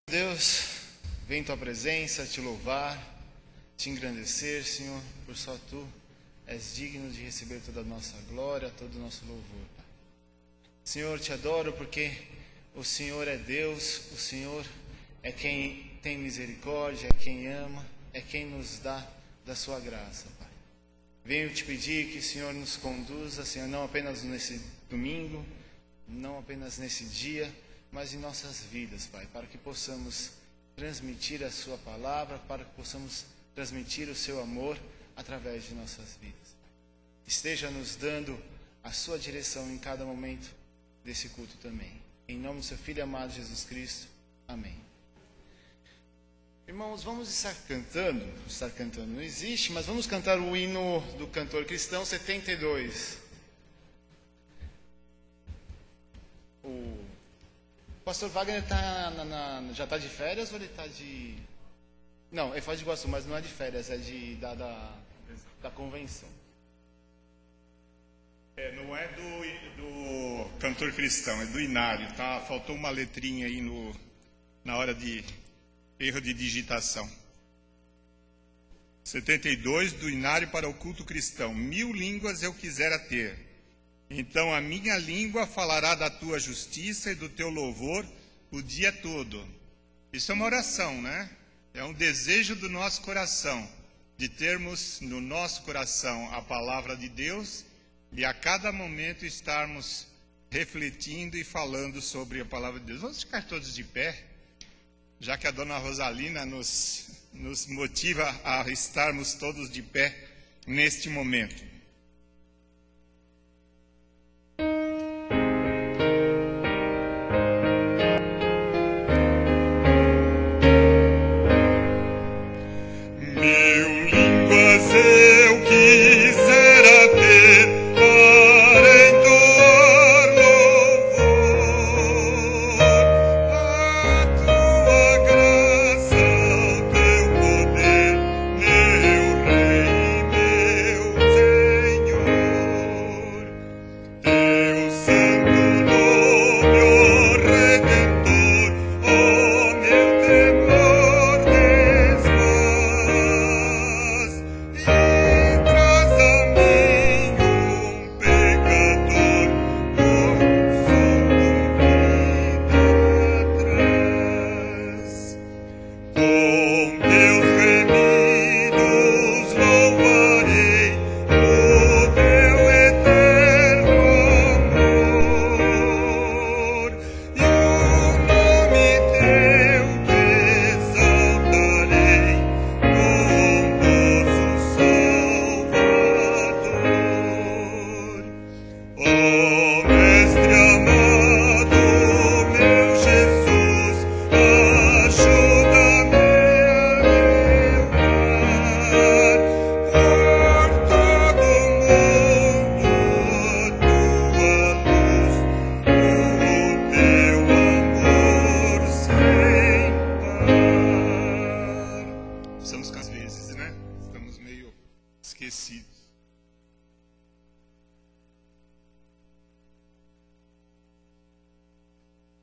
Deus, vem em tua presença te louvar, te engrandecer, Senhor, por só tu és digno de receber toda a nossa glória, todo o nosso louvor, Pai. Senhor, te adoro porque o Senhor é Deus, o Senhor é quem tem misericórdia, é quem ama, é quem nos dá da sua graça, Pai. Venho te pedir que o Senhor nos conduza, Senhor, não apenas nesse domingo, não apenas nesse dia, mas em nossas vidas, Pai, para que possamos transmitir a sua palavra, para que possamos transmitir o seu amor através de nossas vidas. Esteja nos dando a sua direção em cada momento desse culto também. Em nome do seu Filho amado Jesus Cristo. Amém. Irmãos, vamos estar cantando não existe, mas vamos cantar o hino do cantor cristão 72. O pastor Wagner já está de férias ou ele está de... Não, ele faz de Iguaçu, mas não é de férias, é da convenção. Não é do cantor cristão, é do Inário, tá? Faltou uma letrinha aí na hora de erro de digitação. 72, do Inário para o culto cristão. 1000 línguas eu quisera ter. Então a minha língua falará da tua justiça e do teu louvor o dia todo. Isso é uma oração, né? É um desejo do nosso coração, de termos no nosso coração a palavra de Deus e a cada momento estarmos refletindo e falando sobre a palavra de Deus. Vamos ficar todos de pé, já que a dona Rosalina nos motiva a estarmos todos de pé neste momento.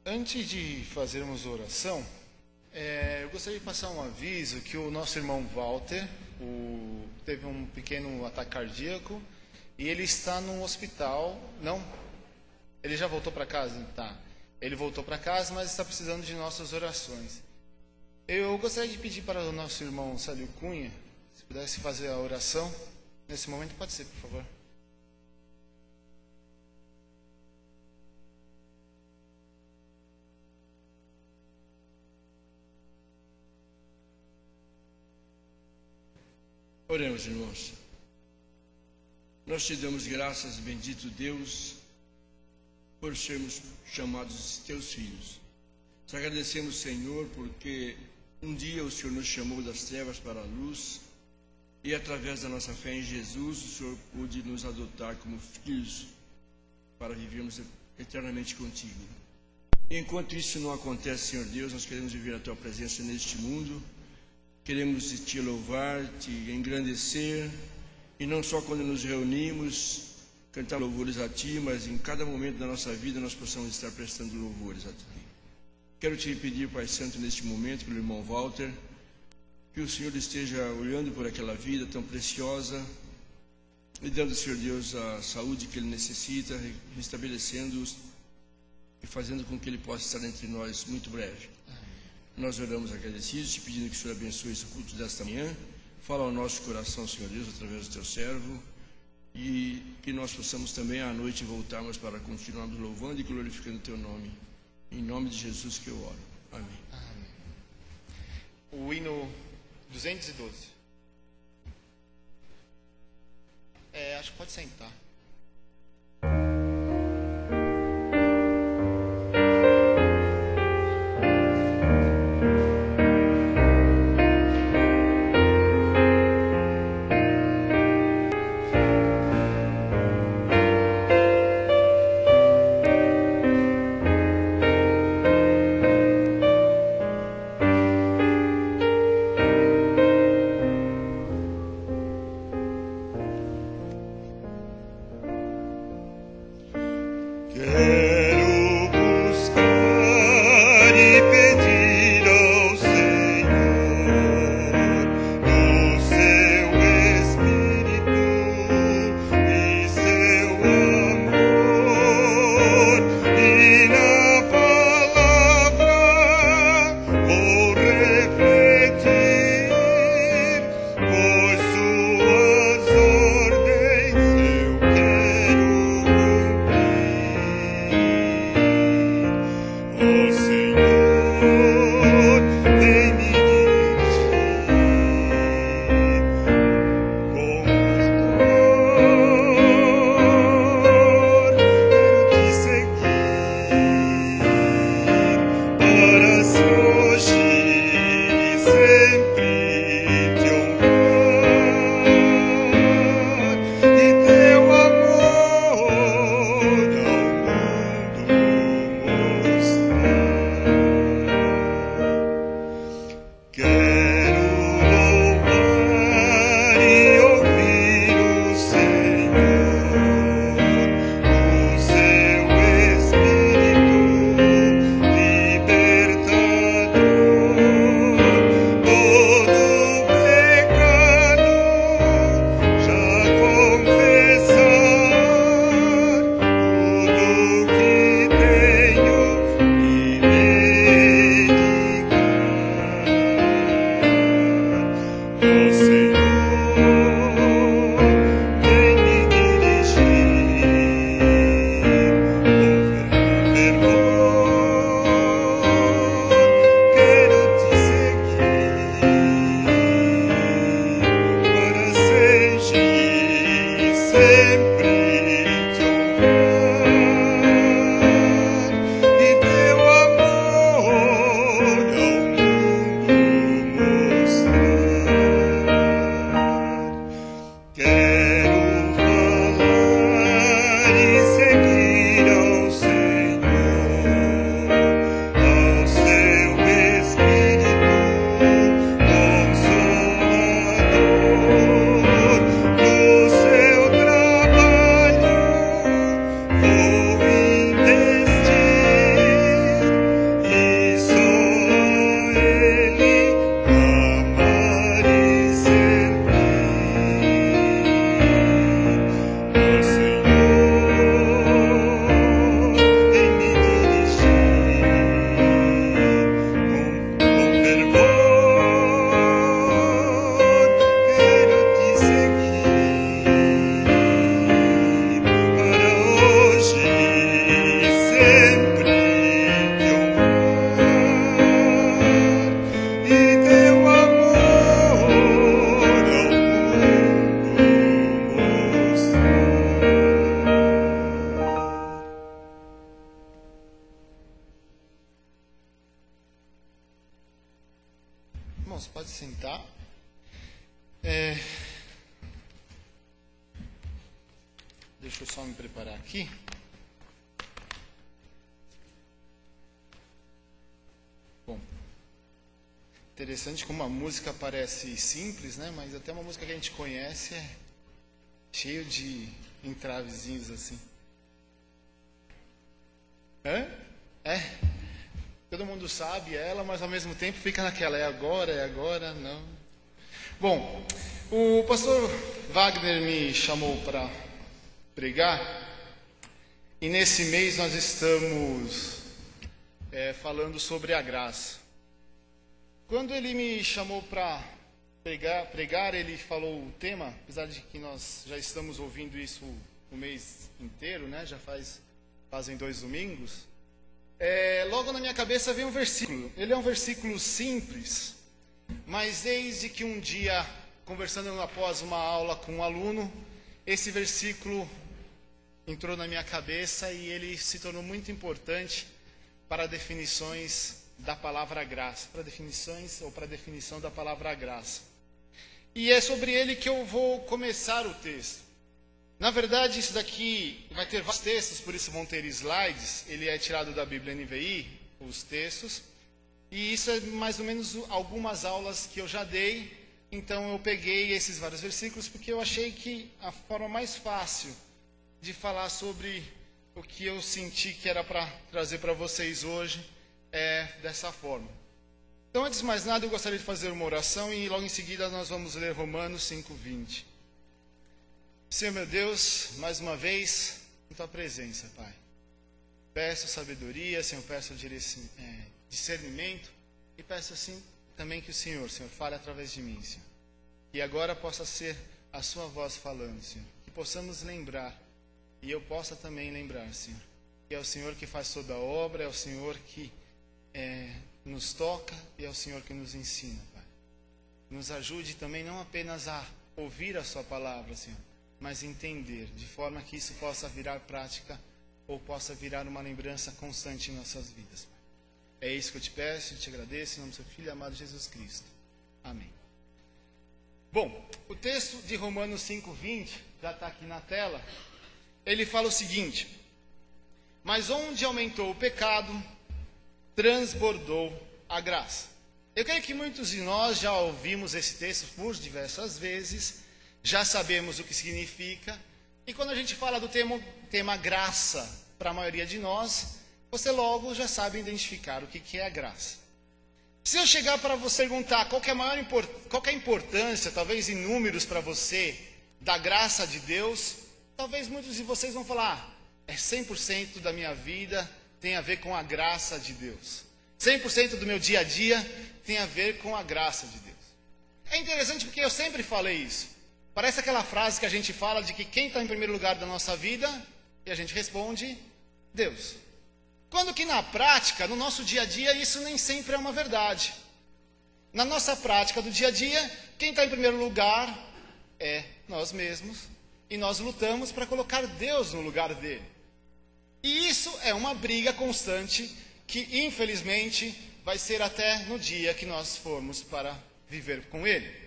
Antes de fazermos oração, eu gostaria de passar um aviso que o nosso irmão Walter teve um pequeno ataque cardíaco e ele está no hospital. Não? Ele já voltou para casa? Tá. Ele voltou para casa, mas está precisando de nossas orações. Eu gostaria de pedir para o nosso irmão Célio Cunha, se pudesse fazer a oração nesse momento, pode ser, por favor. Oremos, irmãos. Nós te damos graças, bendito Deus, por sermos chamados teus filhos. Te agradecemos, Senhor, porque um dia o Senhor nos chamou das trevas para a luz e através da nossa fé em Jesus, o Senhor pôde nos adotar como filhos para vivermos eternamente contigo. E enquanto isso não acontece, Senhor Deus, nós queremos viver a tua presença neste mundo. Queremos te louvar, te engrandecer, e não só quando nos reunimos, cantar louvores a ti, mas em cada momento da nossa vida nós possamos estar prestando louvores a ti. Quero te pedir, Pai Santo, neste momento, pelo irmão Walter, que o Senhor esteja olhando por aquela vida tão preciosa e dando, Senhor Deus, a saúde que ele necessita, restabelecendo-os e fazendo com que ele possa estar entre nós muito breve. Nós oramos agradecidos, te pedindo que o Senhor abençoe esse culto desta manhã. Fala ao nosso coração, Senhor Deus, através do teu servo, e que nós possamos também à noite voltarmos para continuarmos louvando e glorificando o teu nome. Em nome de Jesus que eu oro. Amém. Amém. O hino 212. Acho que pode sentar. Irmãos, pode sentar. Deixa eu só me preparar aqui. Bom, interessante como a música parece simples, né? Mas até uma música que a gente conhece é cheio de entravezinhos assim. Todo mundo sabe ela, mas ao mesmo tempo fica naquela, é agora, não. Bom, o pastor Wagner me chamou para pregar, e nesse mês nós estamos falando sobre a graça. Quando ele me chamou para pregar, ele falou o tema, apesar de que nós já estamos ouvindo isso o mês inteiro, né? Já fazem 2 domingos. Logo na minha cabeça veio um versículo. Ele é um versículo simples, mas desde que um dia, conversando após uma aula com um aluno, esse versículo entrou na minha cabeça e ele se tornou muito importante para definições da palavra graça, para definição da palavra graça. E é sobre ele que eu vou começar o texto. Na verdade, isso daqui vai ter vários textos, por isso vão ter slides. Ele é tirado da Bíblia NVI, os textos. E isso é mais ou menos algumas aulas que eu já dei. Então eu peguei esses vários versículos porque eu achei que a forma mais fácil de falar sobre o que eu senti que era para trazer para vocês hoje é dessa forma. Então, antes de mais nada, eu gostaria de fazer uma oração e logo em seguida nós vamos ler Romanos 5:20. Senhor meu Deus, mais uma vez, em Tua presença, Pai. Peço sabedoria, Senhor, peço discernimento e peço assim também que o Senhor, fale através de mim, Senhor. E agora possa ser a Sua voz falando, Senhor. Que possamos lembrar e eu possa também lembrar, Senhor, que é o Senhor que faz toda a obra, é o Senhor que nos toca e é o Senhor que nos ensina, Pai. Nos ajude também não apenas a ouvir a Sua palavra, Senhor, mas entender, de forma que isso possa virar prática ou possa virar uma lembrança constante em nossas vidas, Pai. É isso que eu te peço e te agradeço, em nome do Seu Filho amado Jesus Cristo. Amém. Bom, o texto de Romanos 5:20, já está aqui na tela, ele fala o seguinte: mas onde aumentou o pecado, transbordou a graça. Eu creio que muitos de nós já ouvimos esse texto por diversas vezes, já sabemos o que significa, e quando a gente fala do tema graça, para a maioria de nós, você logo já sabe identificar o que é a graça. Se eu chegar para você perguntar qual que é a importância, talvez em números para você, da graça de Deus, talvez muitos de vocês vão falar, é 100% da minha vida tem a ver com a graça de Deus. 100% do meu dia a dia tem a ver com a graça de Deus. É interessante porque eu sempre falei isso. Parece aquela frase que a gente fala de que quem está em primeiro lugar da nossa vida, e a gente responde, Deus. Quando que na prática, no nosso dia a dia, isso nem sempre é uma verdade. Na nossa prática do dia a dia, quem está em primeiro lugar é nós mesmos, e nós lutamos para colocar Deus no lugar dele. E isso é uma briga constante que, infelizmente, vai ser até no dia que nós formos para viver com Ele.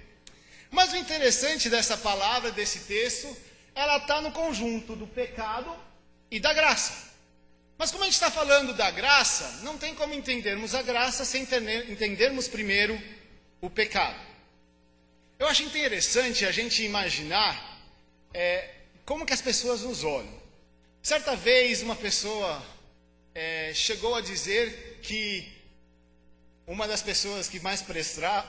Mas o interessante dessa palavra, desse texto, ela está no conjunto do pecado e da graça. Mas como a gente está falando da graça, não tem como entendermos a graça sem entendermos primeiro o pecado. Eu acho interessante a gente imaginar como que as pessoas nos olham. Certa vez uma pessoa chegou a dizer que uma das pessoas que mais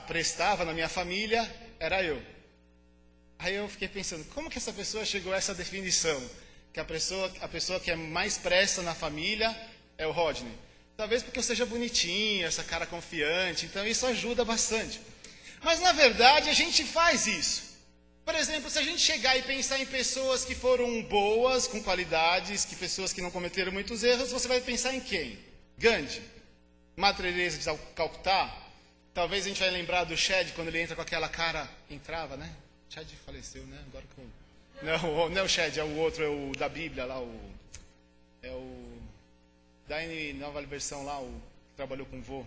prestava na minha família era eu. Aí eu fiquei pensando, como que essa pessoa chegou a essa definição? Que a pessoa que é mais presta na família é o Rodney. Talvez porque eu seja bonitinho, essa cara confiante, então isso ajuda bastante. Mas na verdade a gente faz isso. Por exemplo, se a gente chegar e pensar em pessoas que foram boas, com qualidades, que pessoas que não cometeram muitos erros, você vai pensar em quem? Gandhi, Madre Teresa de Calcutá. Talvez a gente vai lembrar do Shed, quando ele entra com aquela cara... Entrava, né? Shed faleceu, né? Agora que eu... Não é o Shed, é o outro, é o da Bíblia lá, é o... Da nova versão lá, o que trabalhou com o vô.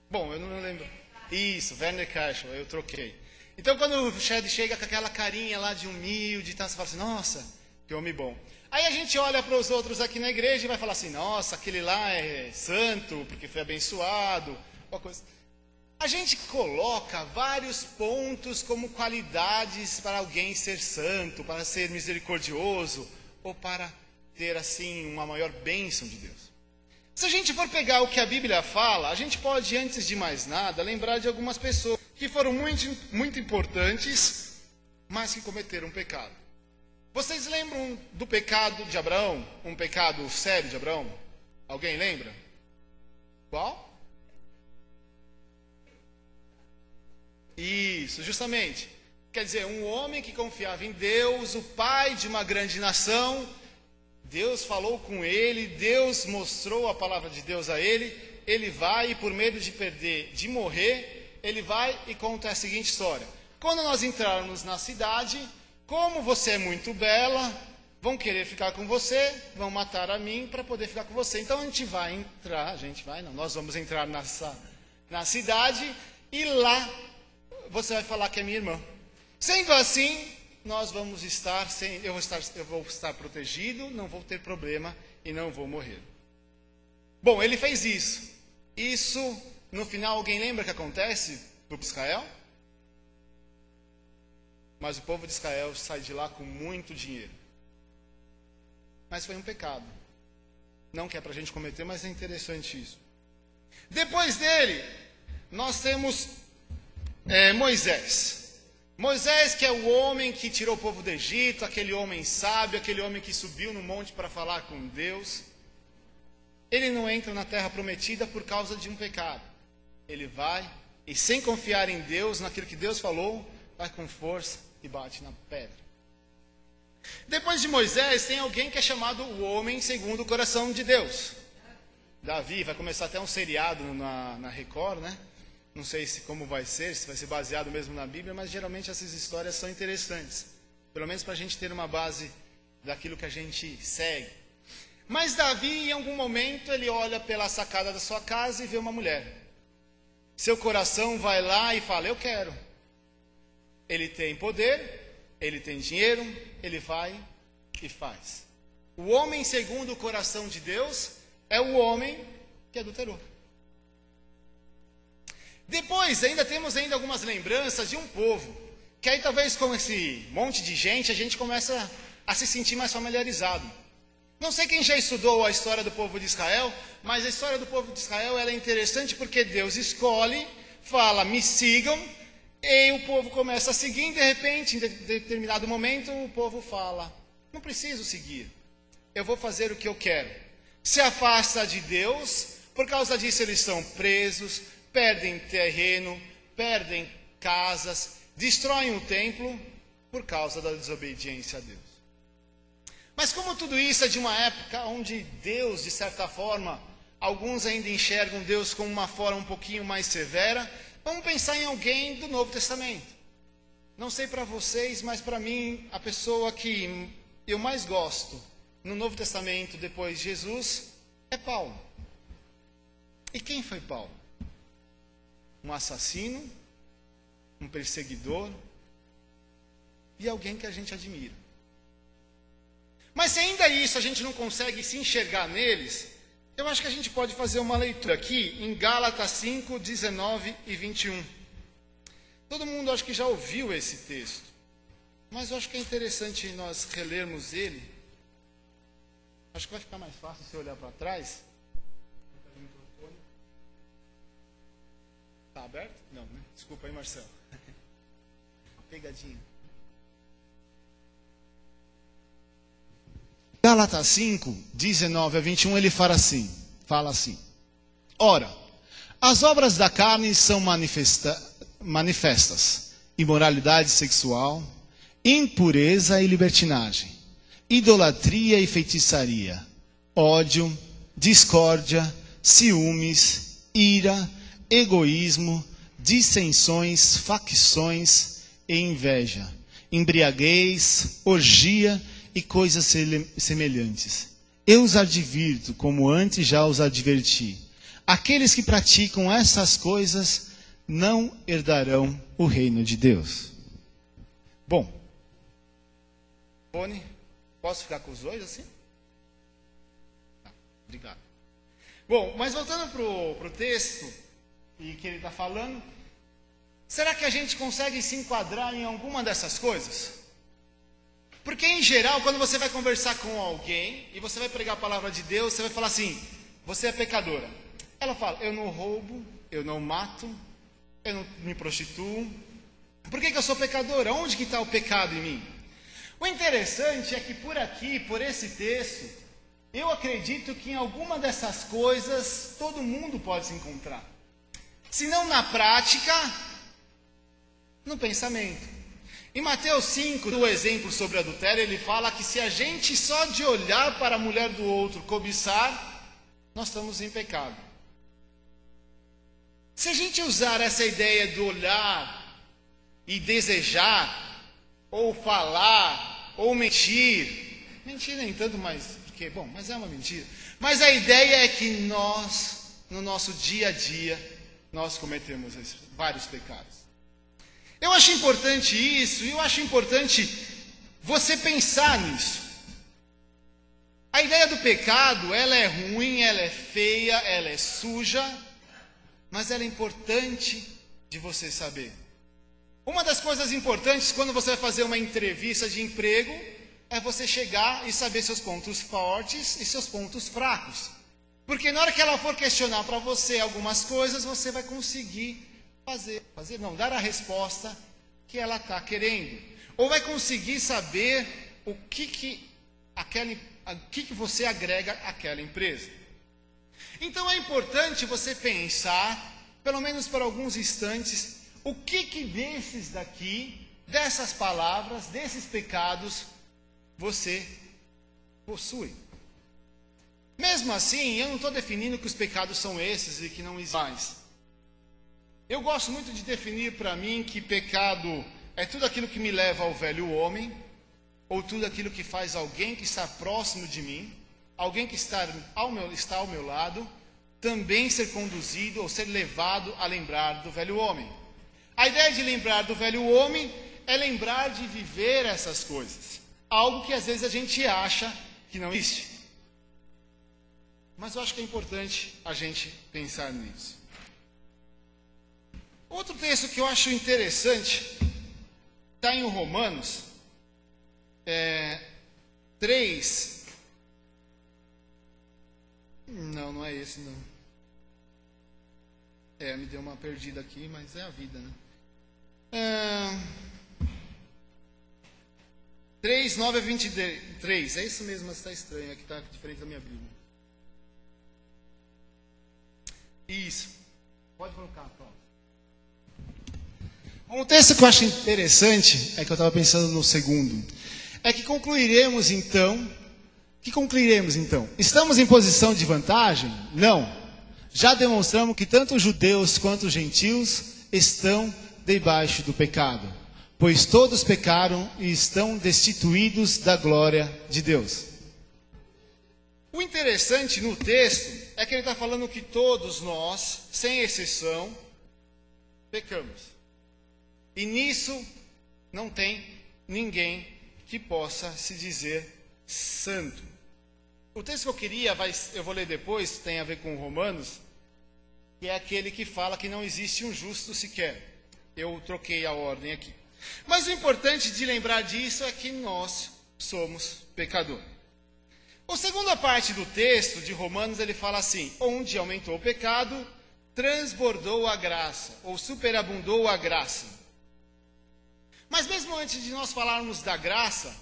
Bom, eu não lembro... Isso, Werner Cashel, eu troquei. Então, quando o Shed chega com aquela carinha lá de humilde, tá, você fala assim, nossa, que homem bom. Aí a gente olha para os outros aqui na igreja e vai falar assim, nossa, aquele lá é santo, porque foi abençoado, uma coisa. A gente coloca vários pontos como qualidades para alguém ser santo, para ser misericordioso, ou para ter, assim, uma maior bênção de Deus. Se a gente for pegar o que a Bíblia fala, a gente pode, antes de mais nada, lembrar de algumas pessoas que foram muito importantes, mas que cometeram pecado. Vocês lembram do pecado de Abraão? Um pecado sério de Abraão? Alguém lembra? Qual? Isso, justamente. Quer dizer, um homem que confiava em Deus, o pai de uma grande nação. Deus falou com ele, Deus mostrou a palavra de Deus a ele. Ele vai e, por medo de perder, de morrer, ele vai e conta a seguinte história. Quando nós entrarmos na cidade, como você é muito bela, vão querer ficar com você, vão matar a mim para poder ficar com você. Então nós vamos entrar na cidade e lá você vai falar que é minha irmã. Sendo assim, nós vamos estar, eu vou estar protegido, não vou ter problema e não vou morrer. Bom, ele fez isso. Isso, no final, alguém lembra o que acontece para Israel? Mas o povo de Israel sai de lá com muito dinheiro. Mas foi um pecado. Não que é para a gente cometer, mas é interessante isso. Depois dele, nós temos Moisés. Moisés, que é o homem que tirou o povo do Egito, aquele homem sábio, aquele homem que subiu no monte para falar com Deus. Ele não entra na terra prometida por causa de um pecado. Ele vai e, sem confiar em Deus, naquilo que Deus falou, vai com força e bate na pedra. Depois de Moisés, tem alguém que é chamado o homem segundo o coração de Deus. Davi. Vai começar até um seriado na Record, né? Não sei como vai ser, se vai ser baseado mesmo na Bíblia, mas geralmente essas histórias são interessantes. Pelo menos para a gente ter uma base daquilo que a gente segue. Mas Davi, em algum momento, ele olha pela sacada da sua casa e vê uma mulher. Seu coração vai lá e fala, eu quero. Ele tem poder, ele tem dinheiro, ele vai e faz. O homem segundo o coração de Deus é o homem que adulterou. Depois, temos algumas lembranças de um povo, que aí talvez com esse monte de gente, a gente começa a se sentir mais familiarizado. Não sei quem já estudou a história do povo de Israel, mas a história do povo de Israel ela é interessante porque Deus escolhe, fala, me sigam, e o povo começa a seguir, e de repente, em determinado momento, o povo fala, não preciso seguir, eu vou fazer o que eu quero. Se afasta de Deus, por causa disso eles são presos, perdem terreno, perdem casas, destroem o templo por causa da desobediência a Deus. Mas como tudo isso é de uma época onde Deus, de certa forma, alguns ainda enxergam Deus como uma forma um pouquinho mais severa, vamos pensar em alguém do Novo Testamento. Não sei para vocês, mas para mim, a pessoa que eu mais gosto no Novo Testamento, depois de Jesus, é Paulo. E quem foi Paulo? Um assassino, um perseguidor e alguém que a gente admira. Mas se ainda isso a gente não consegue se enxergar neles, eu acho que a gente pode fazer uma leitura aqui em Gálatas 5, 19 e 21. Todo mundo acho que já ouviu esse texto, mas eu acho que é interessante nós relermos ele. Acho que vai ficar mais fácil se olhar para trás. Está aberto? Não, né? Desculpa aí, Marcelo. Pegadinha. Gálatas 5, 19 a 21, ele fala assim. Ora, as obras da carne são manifestas. Imoralidade sexual, impureza e libertinagem, idolatria e feitiçaria, ódio, discórdia, ciúmes, ira, egoísmo, dissensões, facções e inveja, embriaguez, orgia e coisas semelhantes. Eu os advirto, como antes já os adverti. Aqueles que praticam essas coisas não herdarão o reino de Deus. Bom, Boni, posso ficar com os dois assim? Tá, obrigado. Bom, mas voltando para o texto e que ele está falando, será que a gente consegue se enquadrar em alguma dessas coisas? Porque em geral, quando você vai conversar com alguém e você vai pregar a palavra de Deus, você vai falar assim, você é pecadora. Ela fala, eu não roubo, eu não mato, eu não me prostituo. Por que eu sou pecadora? Onde que está o pecado em mim? O interessante é que por aqui, por esse texto, eu acredito que em alguma dessas coisas todo mundo pode se encontrar. Se não na prática, no pensamento. Em Mateus 5, no exemplo sobre adultério, ele fala que se a gente só de olhar para a mulher do outro cobiçar, nós estamos em pecado. Se a gente usar essa ideia do olhar e desejar, ou falar, ou mentir, mentir nem tanto, mas é uma mentira. Mas a ideia é que nós, no nosso dia a dia, nós cometemos vários pecados. Eu acho importante isso, e eu acho importante você pensar nisso. A ideia do pecado, ela é ruim, ela é feia, ela é suja, mas ela é importante de você saber. Uma das coisas importantes quando você vai fazer uma entrevista de emprego é você chegar e saber seus pontos fortes e seus pontos fracos. Porque na hora que ela for questionar para você algumas coisas, você vai conseguir dar a resposta que ela está querendo. Ou vai conseguir saber o que você agrega àquela empresa. Então é importante você pensar, pelo menos por alguns instantes, o que dessas palavras, desses pecados, você possui. Mesmo assim, eu não estou definindo que os pecados são esses e que não existem mais. Eu gosto muito de definir para mim que pecado é tudo aquilo que me leva ao velho homem, ou tudo aquilo que faz alguém que está próximo de mim, alguém que está ao meu lado, também ser conduzido ou ser levado a lembrar do velho homem. A ideia de lembrar do velho homem é lembrar de viver essas coisas. Algo que às vezes a gente acha que não existe. Mas eu acho que é importante a gente pensar nisso. Outro texto que eu acho interessante está em Romanos 3. Não é esse não. Me deu uma perdida aqui, mas é a vida, né? 3, 9 a 23. É isso mesmo, mas está estranho. Aqui está diferente da minha Bíblia. Isso. Pode colocar, Paulo. Um texto que eu acho interessante, é que eu estava pensando no segundo, é que concluiremos então. Estamos em posição de vantagem? Não. Já demonstramos que tanto os judeus quanto os gentios estão debaixo do pecado, pois todos pecaram e estão destituídos da glória de Deus. O interessante no texto é que ele está falando que todos nós, sem exceção, pecamos. E nisso não tem ninguém que possa se dizer santo. O texto que eu queria, eu vou ler depois, tem a ver com Romanos, que é aquele que fala que não existe um justo sequer. Eu troquei a ordem aqui. Mas o importante de lembrar disso é que nós somos pecadores. A segunda parte do texto de Romanos, ele fala assim: onde aumentou o pecado, transbordou a graça, ou superabundou a graça. Mas mesmo antes de nós falarmos da graça,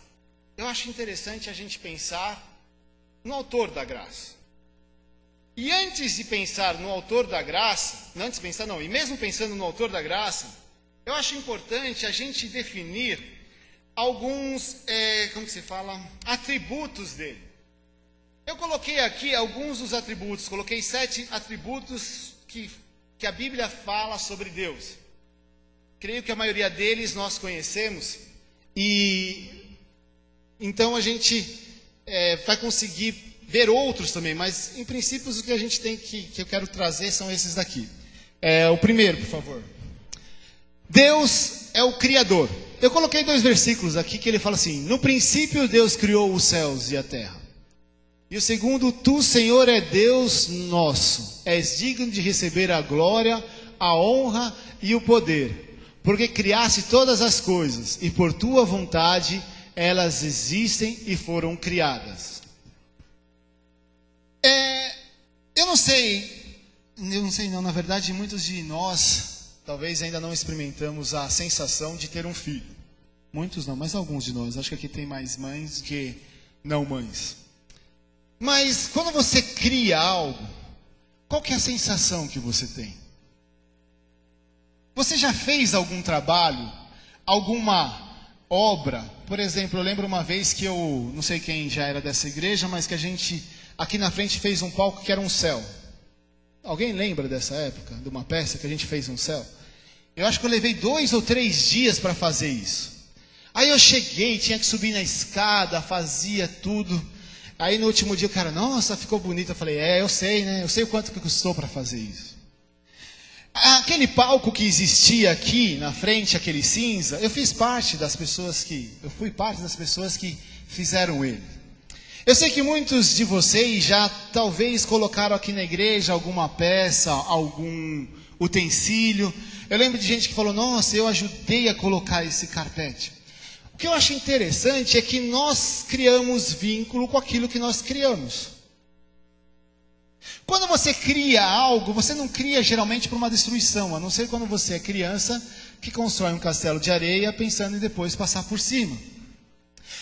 eu acho interessante a gente pensar no autor da graça. E antes de pensar no autor da graça, e mesmo pensando no autor da graça, eu acho importante a gente definir alguns, atributos dele. Eu coloquei aqui alguns dos atributos, coloquei 7 atributos que a Bíblia fala sobre Deus. Creio que a maioria deles nós conhecemos, e então a gente vai conseguir ver outros também, mas em princípio o que a gente tem que eu quero trazer são esses daqui. O primeiro, por favor. Deus é o Criador. Eu coloquei 2 versículos aqui que ele fala assim: no princípio Deus criou os céus e a terra. E o segundo: tu, Senhor, é Deus nosso, és digno de receber a glória, a honra e o poder, porque criaste todas as coisas, e por tua vontade elas existem e foram criadas. Eu não sei não, na verdade muitos de nós talvez ainda não experimentamos a sensação de ter um filho. Muitos não, mas alguns de nós. Acho que aqui tem mais mães que não mães. Mas quando você cria algo, qual que é a sensação que você tem? Você já fez algum trabalho, alguma obra? Por exemplo, eu lembro uma vez que eu, não sei quem já era dessa igreja, mas que a gente aqui na frente fez um palco que era um céu. Alguém lembra dessa época, de uma peça que a gente fez um céu? Eu acho que eu levei 2 ou 3 dias para fazer isso. Aí eu cheguei, tinha que subir na escada, fazia tudo. Aí no último dia o cara, nossa, ficou bonito. Eu falei, eu sei, né? Eu sei o quanto que custou para fazer isso. Aquele palco que existia aqui na frente, aquele cinza, eu fui parte das pessoas que fizeram ele. Eu sei que muitos de vocês já talvez colocaram aqui na igreja alguma peça, algum utensílio. Eu lembro de gente que falou, nossa, eu ajudei a colocar esse carpete. O que eu acho interessante é que nós criamos vínculo com aquilo que nós criamos. Quando você cria algo, você não cria geralmente para uma destruição, a não ser quando você é criança que constrói um castelo de areia pensando em depois passar por cima.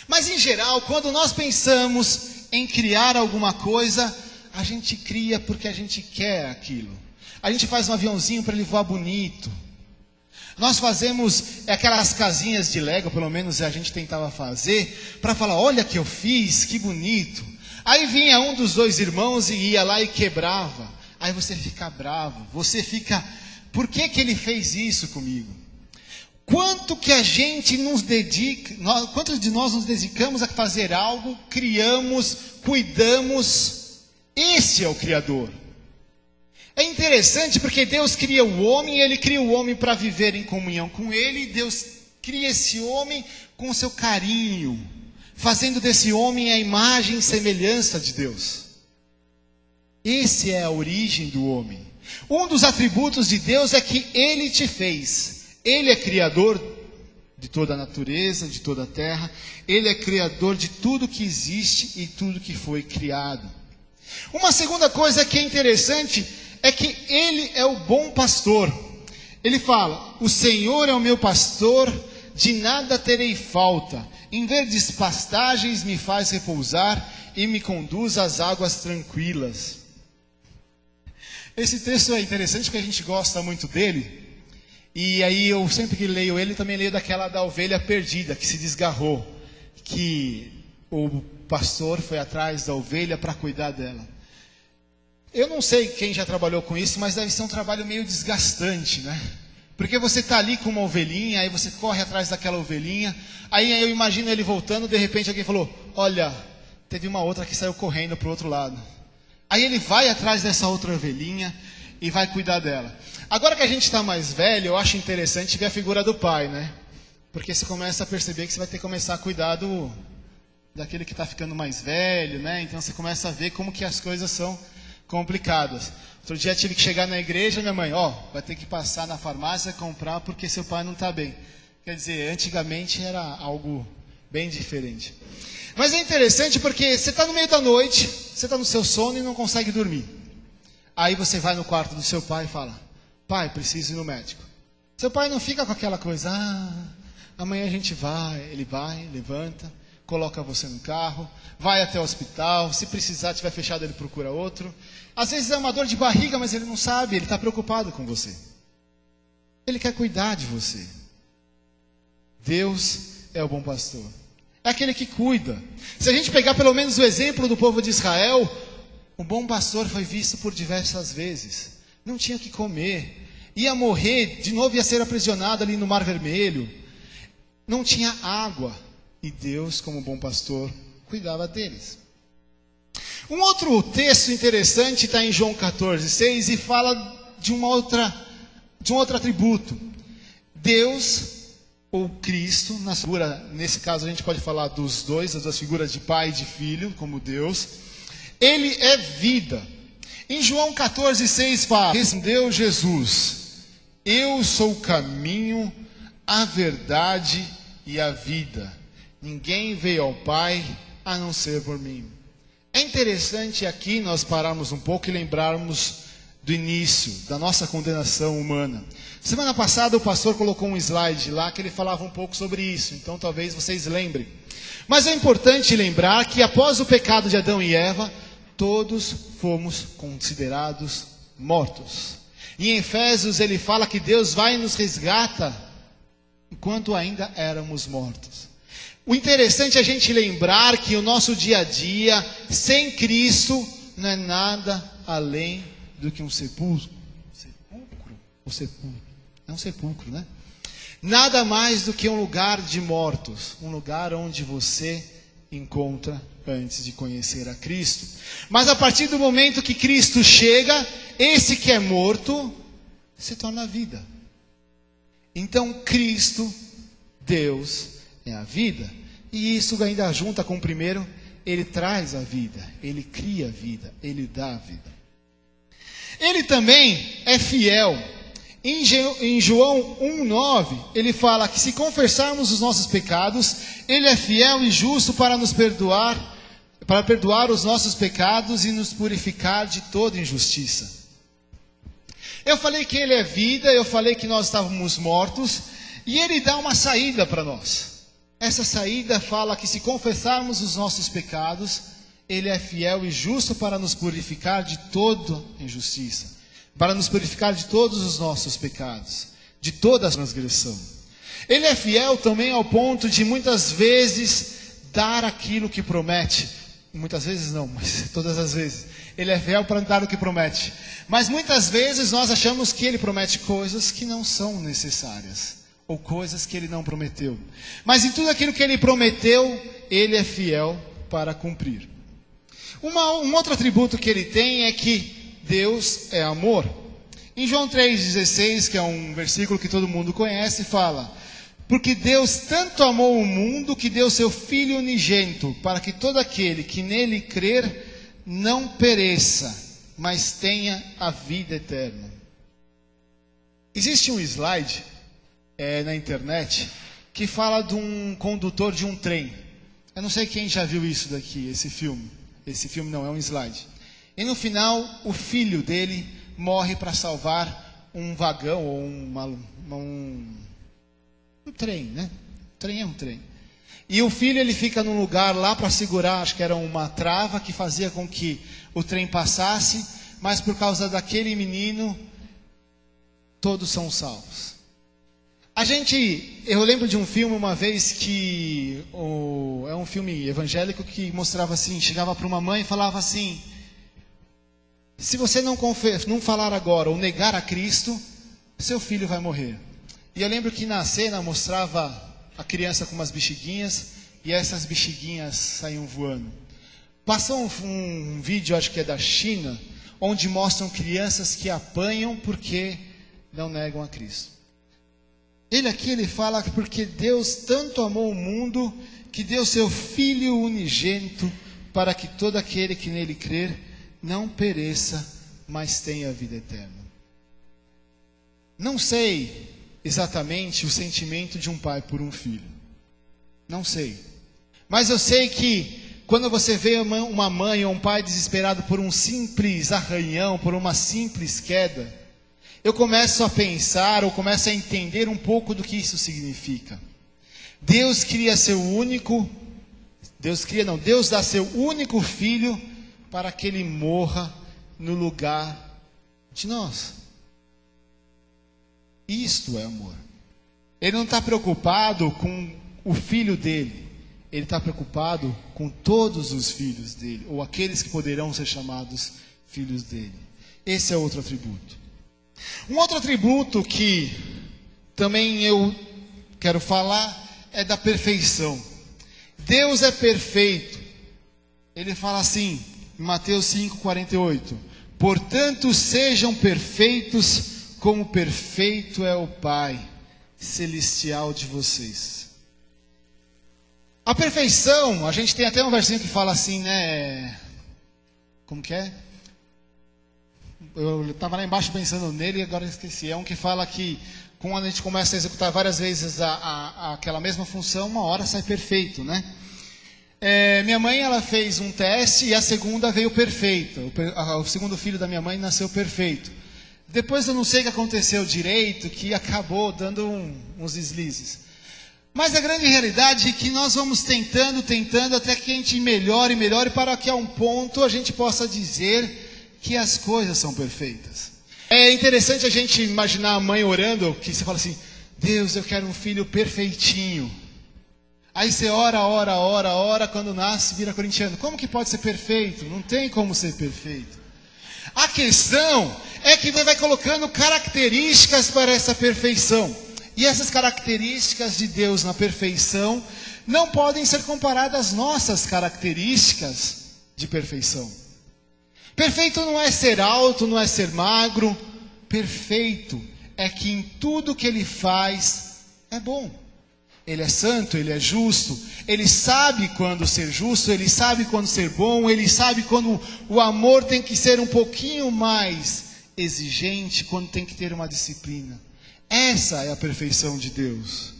Mas em geral, quando nós pensamos em criar alguma coisa, a gente cria porque a gente quer aquilo. A gente faz um aviãozinho para ele voar bonito. Nós fazemos aquelas casinhas de Lego, pelo menos a gente tentava fazer, para falar, olha que eu fiz, que bonito. Aí vinha um dos 2 irmãos e ia lá e quebrava. Aí você fica bravo, você fica, por que ele fez isso comigo? Quanto que a gente nos dedica, quantos de nós nos dedicamos a fazer algo, criamos, cuidamos, esse é o Criador. É interessante porque Deus cria o homem, Ele cria o homem para viver em comunhão com Ele, e Deus cria esse homem com o seu carinho, fazendo desse homem a imagem e semelhança de Deus. Essa é a origem do homem. Um dos atributos de Deus é que Ele te fez. Ele é criador de toda a natureza, de toda a terra. Ele é criador de tudo que existe e tudo que foi criado. Uma segunda coisa que é interessante é que Ele é o bom pastor. Ele fala, o Senhor é o meu pastor, de nada terei falta. Em verdes pastagens me faz repousar e me conduz às águas tranquilas. Esse texto é interessante porque a gente gosta muito dele. E aí eu sempre que leio ele, também leio daquela da ovelha perdida, que se desgarrou. Que o pastor foi atrás da ovelha para cuidar dela. Eu não sei quem já trabalhou com isso, mas deve ser um trabalho meio desgastante, né? Porque você está ali com uma ovelhinha, aí você corre atrás daquela ovelhinha, aí eu imagino ele voltando, de repente alguém falou, olha, teve uma outra que saiu correndo para o outro lado. Aí ele vai atrás dessa outra ovelhinha e vai cuidar dela. Agora que a gente está mais velho, eu acho interessante ver a figura do pai, né? Porque você começa a perceber que você vai ter que começar a cuidar daquele que está ficando mais velho, né? Então você começa a ver como que as coisas são complicadas. Outro dia tive que chegar na igreja, minha mãe, vai ter que passar na farmácia comprar porque seu pai não está bem. Quer dizer, antigamente era algo bem diferente. Mas é interessante porque você está no meio da noite, você está no seu sono e não consegue dormir. Aí você vai no quarto do seu pai e fala, pai, preciso ir no médico. Seu pai não fica com aquela coisa, amanhã a gente vai. Ele vai, levanta, coloca você no carro, vai até o hospital, se precisar, tiver fechado, ele procura outro. Às vezes é uma dor de barriga, mas ele não sabe, ele está preocupado com você. Ele quer cuidar de você. Deus é o bom pastor. É aquele que cuida. Se a gente pegar pelo menos o exemplo do povo de Israel, o bom pastor foi visto por diversas vezes. Não tinha o que comer, ia morrer, de novo ia ser aprisionado ali no Mar Vermelho. Não tinha água. E Deus, como bom pastor, cuidava deles. Um outro texto interessante está em João 14:6 e fala de um outro atributo. Deus, ou Cristo, na figura, nesse caso a gente pode falar dos dois, as duas figuras de pai e de filho, como Deus. Ele é vida. Em João 14:6 fala, respondeu Jesus, eu sou o caminho, a verdade e a vida. Ninguém veio ao Pai a não ser por mim. É interessante aqui nós pararmos um pouco e lembrarmos do início, da nossa condenação humana. Semana passada o pastor colocou um slide lá que ele falava um pouco sobre isso, então talvez vocês lembrem. Mas é importante lembrar que após o pecado de Adão e Eva, todos fomos considerados mortos. E em Efésios ele fala que Deus vai e nos resgata enquanto ainda éramos mortos. O interessante é a gente lembrar que o nosso dia a dia, sem Cristo, não é nada além do que um sepulcro. Sepulcro? Ou sepulcro? É um sepulcro, né? Nada mais do que um lugar de mortos. Um lugar onde você encontra antes de conhecer a Cristo. Mas a partir do momento que Cristo chega, esse que é morto se torna vida. Então Cristo, Deus, é a vida. E isso ainda junta com o primeiro, ele traz a vida, ele cria a vida, ele dá a vida. Ele também é fiel. Em João 1,9, ele fala que se confessarmos os nossos pecados, ele é fiel e justo para nos perdoar, para perdoar os nossos pecados e nos purificar de toda injustiça. Eu falei que ele é vida, eu falei que nós estávamos mortos, e ele dá uma saída para nós. Essa saída fala que se confessarmos os nossos pecados, ele é fiel e justo para nos purificar de toda injustiça, para nos purificar de todos os nossos pecados, de toda a transgressão. Ele é fiel também ao ponto de muitas vezes dar aquilo que promete. Muitas vezes não, mas todas as vezes. Ele é fiel para dar o que promete. Mas muitas vezes nós achamos que ele promete coisas que não são necessárias, ou coisas que ele não prometeu. Mas em tudo aquilo que ele prometeu, ele é fiel para cumprir. Um outro atributo que ele tem é que Deus é amor. Em João 3,16, que é um versículo que todo mundo conhece, fala: porque Deus tanto amou o mundo que deu seu Filho unigênito, para que todo aquele que nele crer não pereça, mas tenha a vida eterna. Existe um slide na internet que fala de um condutor de um trem. Eu não sei quem já viu isso daqui, esse filme. Esse filme não, é um slide. E no final, o filho dele morre para salvar um vagão ou um trem, né? Trem é um trem. E o filho ele fica num lugar lá para segurar, acho que era uma trava que fazia com que o trem passasse, mas por causa daquele menino, todos são salvos. Eu lembro de um filme uma vez que é um filme evangélico que mostrava assim, chegava para uma mãe e falava assim: se você não falar agora ou negar a Cristo, seu filho vai morrer. E eu lembro que na cena mostrava a criança com umas bexiguinhas e essas bexiguinhas saíam voando. Passou um vídeo, acho que é da China, onde mostram crianças que apanham porque não negam a Cristo. Ele fala que porque Deus tanto amou o mundo que deu seu Filho unigênito para que todo aquele que nele crer não pereça, mas tenha a vida eterna. Não sei exatamente o sentimento de um pai por um filho. Não sei. Mas eu sei que quando você vê uma mãe ou um pai desesperado por um simples arranhão, por uma simples queda, eu começo a pensar, ou começo a entender um pouco do que isso significa. Deus dá seu único filho para que ele morra no lugar de nós. Isto é amor. Ele não está preocupado com o filho dele, ele está preocupado com todos os filhos dele, ou aqueles que poderão ser chamados filhos dele. Esse é outro atributo. Um outro atributo que também eu quero falar é da perfeição. Deus é perfeito. Ele fala assim, em Mateus 5,48: portanto, sejam perfeitos, como perfeito é o Pai celestial de vocês. A perfeição, a gente tem até um versinho que fala assim, né? Como que é? Eu estava lá embaixo pensando nele e agora esqueci. É um que fala que quando a gente começa a executar várias vezes aquela mesma função, uma hora sai perfeito, né? Minha mãe, ela fez um teste e a segunda veio perfeita. O segundo filho da minha mãe nasceu perfeito. Depois eu não sei o que aconteceu direito, que acabou dando uns deslizes. Mas a grande realidade é que nós vamos tentando, até que a gente melhore, para que a um ponto a gente possa dizer que as coisas são perfeitas. É interessante a gente imaginar a mãe orando, que você fala assim, Deus, eu quero um filho perfeitinho. Aí você ora, quando nasce, vira corintiano. Como que pode ser perfeito? Não tem como ser perfeito. A questão é que vai colocando características para essa perfeição. E essas características de Deus na perfeição não podem ser comparadas às nossas características de perfeição. Perfeito não é ser alto, não é ser magro. Perfeito é que em tudo que ele faz é bom. Ele é santo, ele é justo, ele sabe quando ser justo, ele sabe quando ser bom, ele sabe quando o amor tem que ser um pouquinho mais exigente, quando tem que ter uma disciplina. Essa é a perfeição de Deus.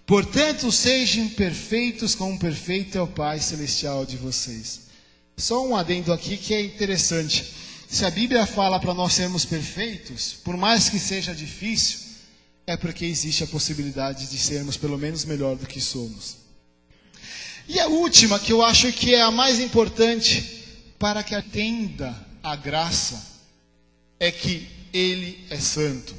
Portanto, sejam perfeitos como perfeito é o Pai Celestial de vocês. Só um adendo aqui que é interessante. Se a Bíblia fala para nós sermos perfeitos, por mais que seja difícil, é porque existe a possibilidade de sermos pelo menos melhor do que somos. E a última, que eu acho que é a mais importante para que atenda a graça, é que Ele é santo.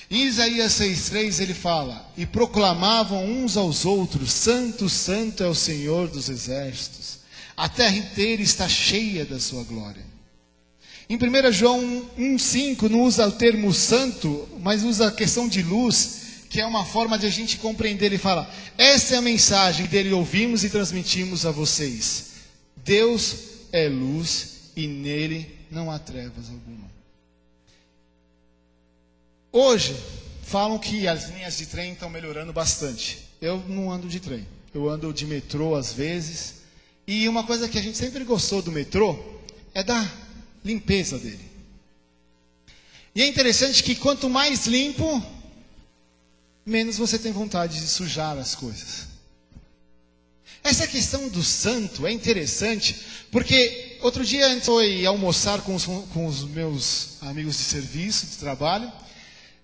Em Isaías 6,3 ele fala, e proclamavam uns aos outros, Santo, Santo é o Senhor dos exércitos, a terra inteira está cheia da sua glória. Em 1 João 1,5 não usa o termo santo, mas usa a questão de luz, que é uma forma de a gente compreender. Ele fala, essa é a mensagem dele ouvimos e transmitimos a vocês. Deus é luz e nele não há trevas alguma. Hoje, falam que as linhas de trem estão melhorando bastante. Eu não ando de trem, eu ando de metrô às vezes. E uma coisa que a gente sempre gostou do metrô é da limpeza dele. E é interessante que quanto mais limpo, menos você tem vontade de sujar as coisas. Essa questão do santo é interessante, porque outro dia a gente foi almoçar com os meus amigos de serviço, de trabalho,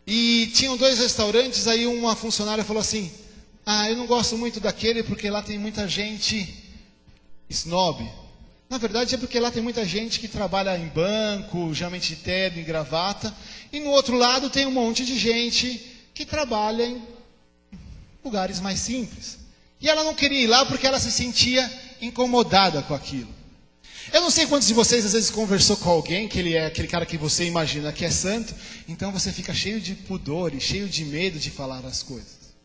e tinham 2 restaurantes, aí uma funcionária falou assim, eu não gosto muito daquele porque lá tem muita gente snob. Na verdade é porque lá tem muita gente que trabalha em banco, geralmente de terno e gravata. E no outro lado tem um monte de gente que trabalha em lugares mais simples. E ela não queria ir lá porque ela se sentia incomodada com aquilo. Eu não sei quantos de vocês às vezes conversou com alguém que ele é aquele cara que você imagina que é santo. Então você fica cheio de pudor e cheio de medo de falar as coisas.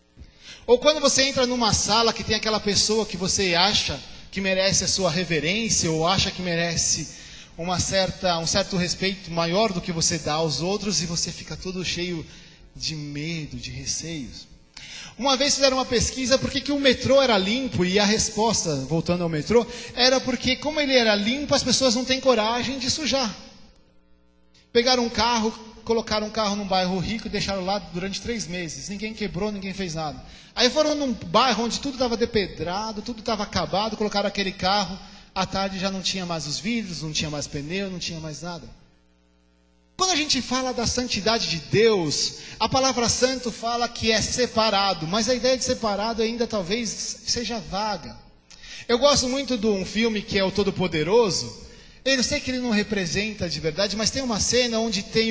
Ou quando você entra numa sala que tem aquela pessoa que você acha que merece a sua reverência, ou acha que merece um certo respeito maior do que você dá aos outros, e você fica todo cheio de medo, de receios. Uma vez fizeram uma pesquisa por que o metrô era limpo, e a resposta, voltando ao metrô, era porque como ele era limpo, as pessoas não têm coragem de sujar. Pegaram um carro, colocaram um carro num bairro rico e deixaram lá durante 3 meses. Ninguém quebrou, ninguém fez nada. Aí foram num bairro onde tudo estava depedrado, tudo estava acabado, colocaram aquele carro. À tarde já não tinha mais os vidros, não tinha mais pneu, não tinha mais nada. Quando a gente fala da santidade de Deus, a palavra santo fala que é separado, mas a ideia de separado ainda talvez seja vaga. Eu gosto muito de um filme que é o Todo-Poderoso. Eu sei que ele não representa de verdade, mas tem uma cena onde tem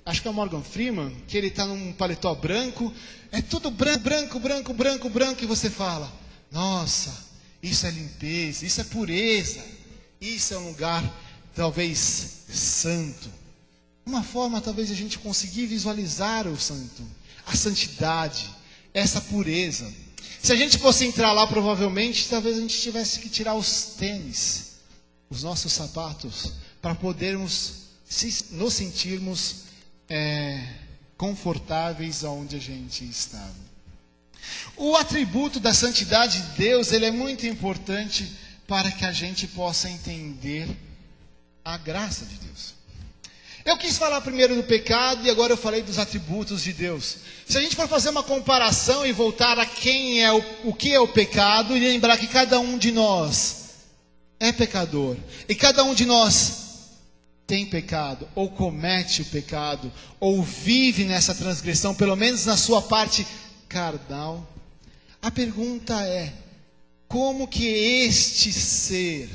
acho que é o Morgan Freeman, que ele está num paletó branco, é tudo branco, e você fala, nossa, isso é limpeza, isso é pureza, isso é um lugar talvez santo. Uma forma talvez de a gente conseguir visualizar o santo, a santidade, essa pureza. Se a gente fosse entrar lá, provavelmente, talvez a gente tivesse que tirar os tênis, os nossos sapatos, para podermos nos sentirmos confortáveis aonde a gente estava. O atributo da santidade de Deus, ele é muito importante para que a gente possa entender a graça de Deus. Eu quis falar primeiro do pecado e agora eu falei dos atributos de Deus. Se a gente for fazer uma comparação e voltar a quem é o que é o pecado, e lembrar que cada um de nós é pecador, e cada um de nós tem pecado, ou comete o pecado, ou vive nessa transgressão, pelo menos na sua parte carnal. A pergunta é: como que este ser,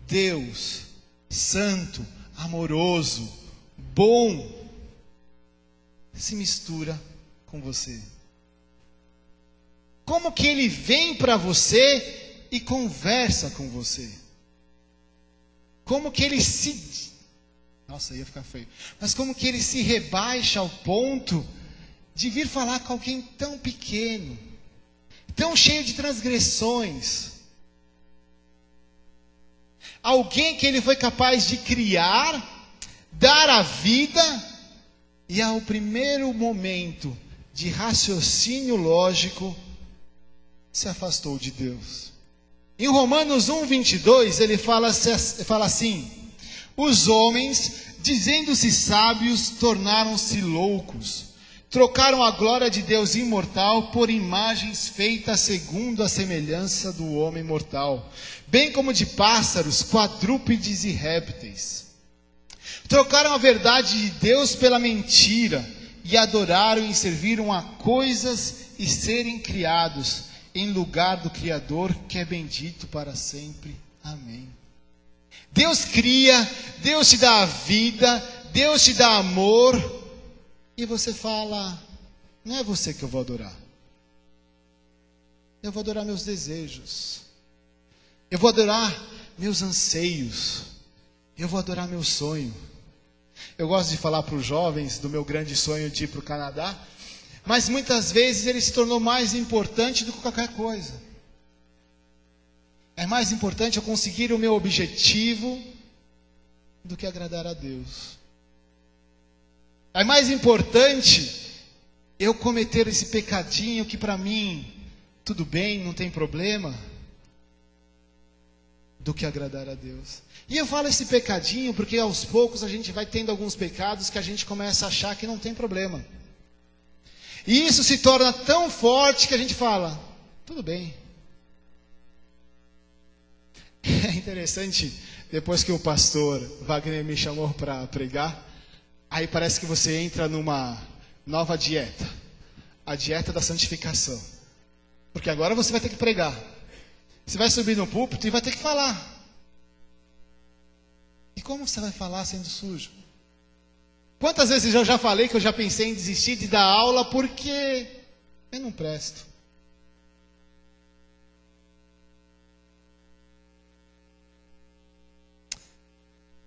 Deus, santo, amoroso, bom, se mistura com você? Como que ele vem para você e conversa com você? Como que ele se... Nossa, ia ficar feio. Mas como que ele se rebaixa ao ponto de vir falar com alguém tão pequeno, tão cheio de transgressões? Alguém que ele foi capaz de criar, dar a vida, e ao primeiro momento de raciocínio lógico, se afastou de Deus. Em Romanos 1:22, ele fala assim: os homens, dizendo-se sábios, tornaram-se loucos. Trocaram a glória de Deus imortal por imagens feitas segundo a semelhança do homem mortal, bem como de pássaros, quadrúpedes e répteis. Trocaram a verdade de Deus pela mentira, e adoraram e serviram a coisas e serem criados, em lugar do Criador, que é bendito para sempre. Amém. Deus cria, Deus te dá a vida, Deus te dá amor, e você fala: não é você que eu vou adorar. Eu vou adorar meus desejos. Eu vou adorar meus anseios. Eu vou adorar meu sonho. Eu gosto de falar para os jovens do meu grande sonho de ir para o Canadá, mas muitas vezes ele se tornou mais importante do que qualquer coisa. É mais importante eu conseguir o meu objetivo do que agradar a Deus. É mais importante eu cometer esse pecadinho que para mim tudo bem, não tem problema, do que agradar a Deus. E eu falo esse pecadinho porque aos poucos a gente vai tendo alguns pecados que a gente começa a achar que não tem problema. E isso se torna tão forte que a gente fala: tudo bem. É interessante, depois que o pastor Wagner me chamou para pregar, aí parece que você entra numa nova dieta, a dieta da santificação. Porque agora você vai ter que pregar. Você vai subir no púlpito e vai ter que falar. E como você vai falar sendo sujo? Quantas vezes eu já falei que eu já pensei em desistir de dar aula porque eu não presto?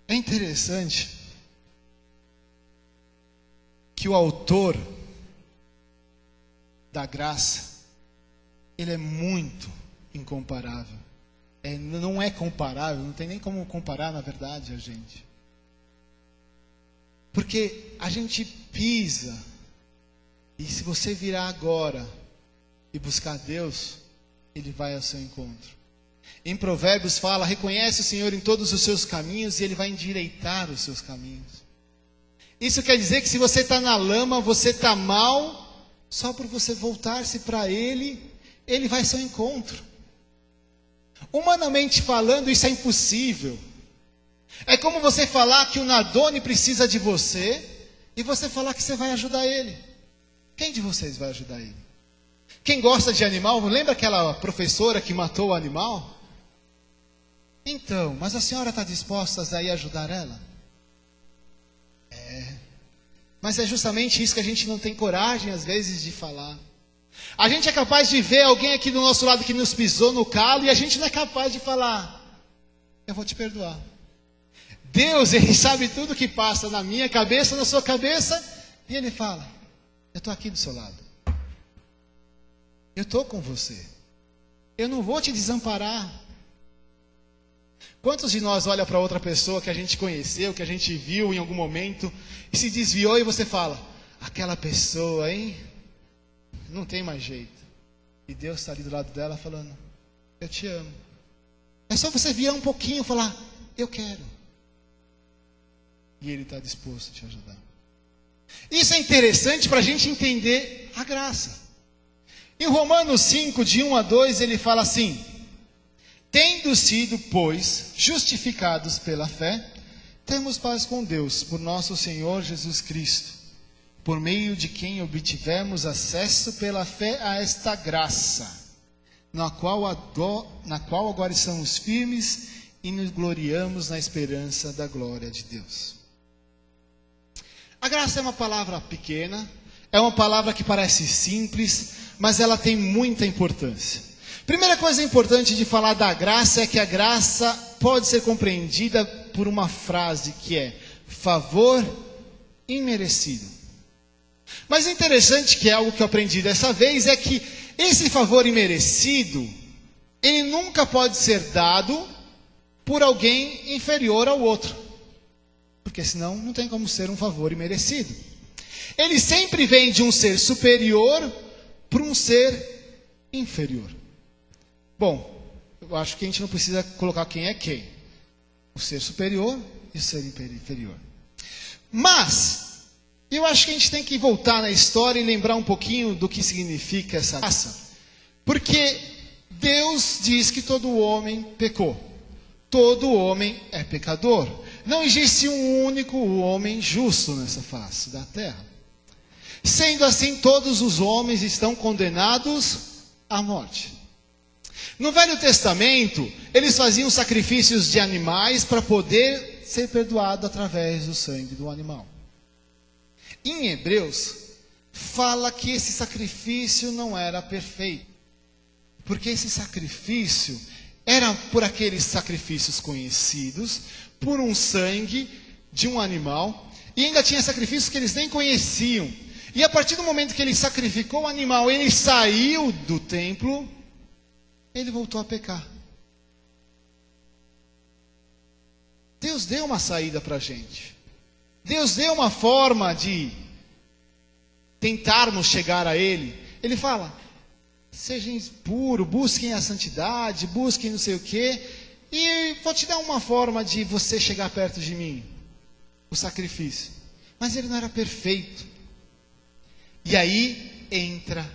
É interessante que o autor da graça, ele é muito incomparável. Não é comparável, não tem nem como comparar, na verdade, a gente. Porque a gente pisa, e se você virar agora e buscar Deus, Ele vai ao seu encontro. Em Provérbios fala: reconhece o Senhor em todos os seus caminhos e Ele vai endireitar os seus caminhos. Isso quer dizer que se você está na lama, você está mal, só por você voltar-se para Ele, Ele vai ao seu encontro. Humanamente falando, isso é impossível. É como você falar que o Nadone precisa de você e você falar que você vai ajudar ele. Quem de vocês vai ajudar ele? Quem gosta de animal, lembra aquela professora que matou o animal? Então, mas a senhora está disposta a ir ajudar ela? Mas é justamente isso que a gente não tem coragem às vezes de falar. A gente é capaz de ver alguém aqui do nosso lado que nos pisou no calo e a gente não é capaz de falar: eu vou te perdoar. Deus, Ele sabe tudo que passa na minha cabeça, na sua cabeça, e Ele fala: eu estou aqui do seu lado. Eu estou com você. Eu não vou te desamparar. Quantos de nós olha para outra pessoa que a gente conheceu, que a gente viu em algum momento, e se desviou e você fala: aquela pessoa, hein? Não tem mais jeito. E Deus está ali do lado dela falando: eu te amo. É só você virar um pouquinho e falar: eu quero. E Ele está disposto a te ajudar. Isso é interessante para a gente entender a graça. Em Romanos 5, de 1 a 2, ele fala assim: tendo sido, pois, justificados pela fé, temos paz com Deus, por nosso Senhor Jesus Cristo, por meio de quem obtivemos acesso pela fé a esta graça, na qual agora estamos firmes e nos gloriamos na esperança da glória de Deus. A graça é uma palavra pequena, é uma palavra que parece simples, mas ela tem muita importância. Primeira coisa importante de falar da graça é que a graça pode ser compreendida por uma frase que é favor imerecido. Mas o interessante, que é algo que eu aprendi dessa vez, é que esse favor imerecido, ele nunca pode ser dado por alguém inferior ao outro. Porque senão não tem como ser um favor imerecido. Ele sempre vem de um ser superior para um ser inferior. Bom, eu acho que a gente não precisa colocar quem é quem. O ser superior e o ser inferior. Mas, eu acho que a gente tem que voltar na história e lembrar um pouquinho do que significa essa graça. Porque Deus diz que todo homem pecou. Todo homem é pecador. Não existe um único homem justo nessa face da terra. Sendo assim, todos os homens estão condenados à morte. No Velho Testamento, eles faziam sacrifícios de animais para poder ser perdoado através do sangue do animal. Em Hebreus, fala que esse sacrifício não era perfeito. Porque esse sacrifício era por aqueles sacrifícios conhecidos, por um sangue de um animal, e ainda tinha sacrifícios que eles nem conheciam. E a partir do momento que ele sacrificou o animal, ele saiu do templo, ele voltou a pecar. Deus deu uma saída para a gente. Deus deu uma forma de tentarmos chegar a Ele. Ele fala: sejam puros, busquem a santidade, busquem não sei o quê, e vou te dar uma forma de você chegar perto de mim. O sacrifício. Mas ele não era perfeito. E aí entra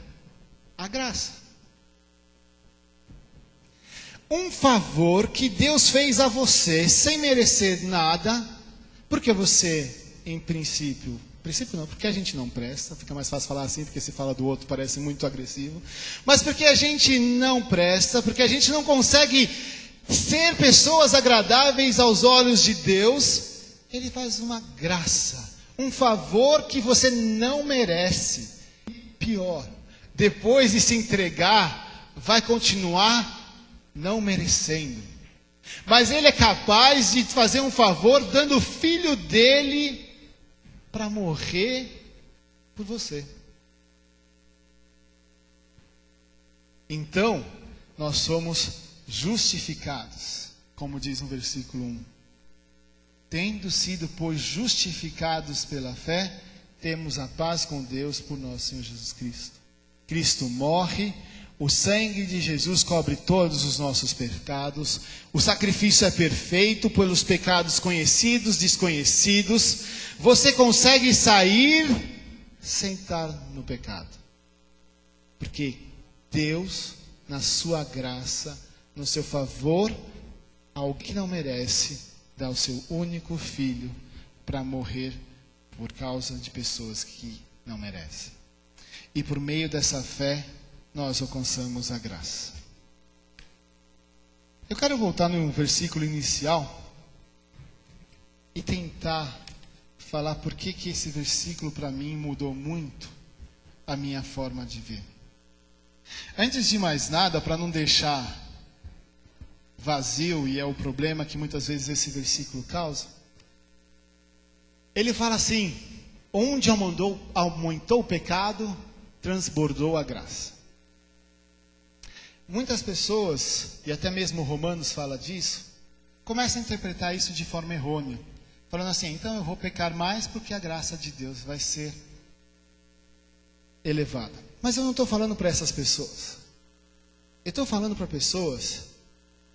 a graça. Um favor que Deus fez a você sem merecer nada, porque você, em princípio não, porque a gente não presta, fica mais fácil falar assim, porque se fala do outro parece muito agressivo, mas porque a gente não presta, porque a gente não consegue ser pessoas agradáveis aos olhos de Deus, Ele faz uma graça, um favor que você não merece. Pior, depois de se entregar, vai continuar não merecendo. Mas Ele é capaz de fazer um favor dando o filho dele para morrer por você. Então, nós somos justificados, como diz no versículo 1. Tendo sido, pois, justificados pela fé, temos a paz com Deus por nosso Senhor Jesus Cristo. Cristo morre, o sangue de Jesus cobre todos os nossos pecados, o sacrifício é perfeito pelos pecados conhecidos, desconhecidos. Você consegue sair sem estar no pecado. Porque Deus, na sua graça, no seu favor, ao que não merece, dá o seu único filho para morrer por causa de pessoas que não merecem. E por meio dessa fé, nós alcançamos a graça. Eu quero voltar no versículo inicial e tentar falar por que esse versículo para mim mudou muito a minha forma de ver. Antes de mais nada, para não deixar vazio, e é o problema que muitas vezes esse versículo causa, ele fala assim: onde aumentou o pecado, transbordou a graça. Muitas pessoas, e até mesmo Romanos fala disso, começam a interpretar isso de forma errônea, falando assim: então eu vou pecar mais porque a graça de Deus vai ser elevada. Mas eu não estou falando para essas pessoas. Eu estou falando para pessoas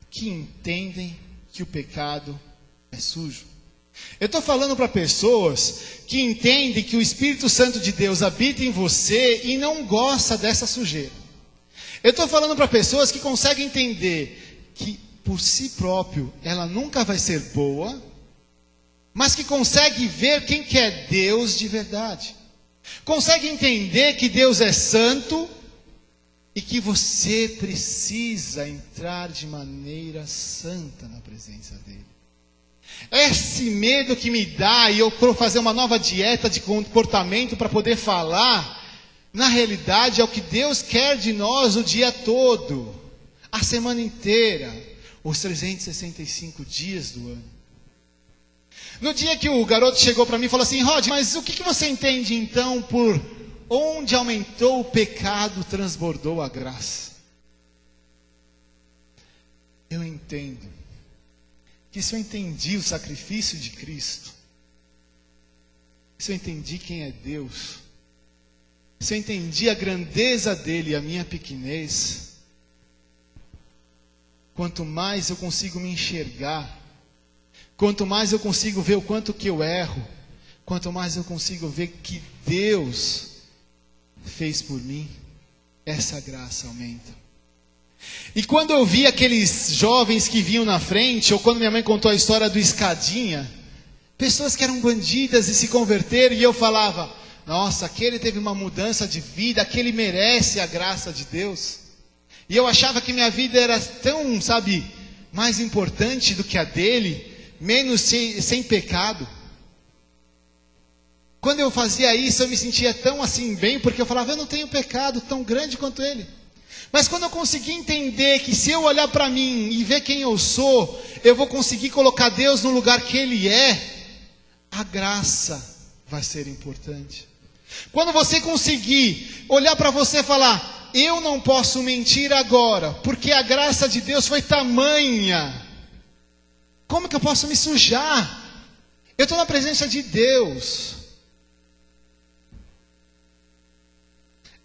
que entendem que o pecado é sujo, Eu estou falando para pessoas que entendem que o Espírito Santo de Deus habita em você e não gosta dessa sujeira. Eu estou falando para pessoas que conseguem entender que por si próprio ela nunca vai ser boa, mas que consegue ver quem que é Deus de verdade. Consegue entender que Deus é santo e que você precisa entrar de maneira santa na presença dele. Esse medo que me dá e eu fazer uma nova dieta de comportamento para poder falar, na realidade é o que Deus quer de nós o dia todo, a semana inteira, os 365 dias do ano. No dia que o garoto chegou para mim e falou assim: Rod, mas o que você entende então por onde aumentou o pecado, transbordou a graça? Eu entendo que se eu entendi o sacrifício de Cristo, se eu entendi quem é Deus, se eu entendi a grandeza dele e a minha pequenez, quanto mais eu consigo me enxergar, quanto mais eu consigo ver o quanto que eu erro, quanto mais eu consigo ver que Deus fez por mim, essa graça aumenta. E quando eu vi aqueles jovens que vinham na frente, ou quando minha mãe contou a história do Escadinha, pessoas que eram bandidas e se converteram, e eu falava: nossa, aquele teve uma mudança de vida, aquele merece a graça de Deus. E eu achava que minha vida era tão, mais importante do que a dele, menos sem pecado. Quando eu fazia isso, eu me sentia tão assim bem, porque eu falava: eu não tenho pecado tão grande quanto ele. Mas quando eu consegui entender que se eu olhar para mim e ver quem eu sou, eu vou conseguir colocar Deus no lugar que Ele é, a graça vai ser importante. Quando você conseguir olhar para você e falar: eu não posso mentir agora, porque a graça de Deus foi tamanha, como que eu posso me sujar? Eu estou na presença de Deus.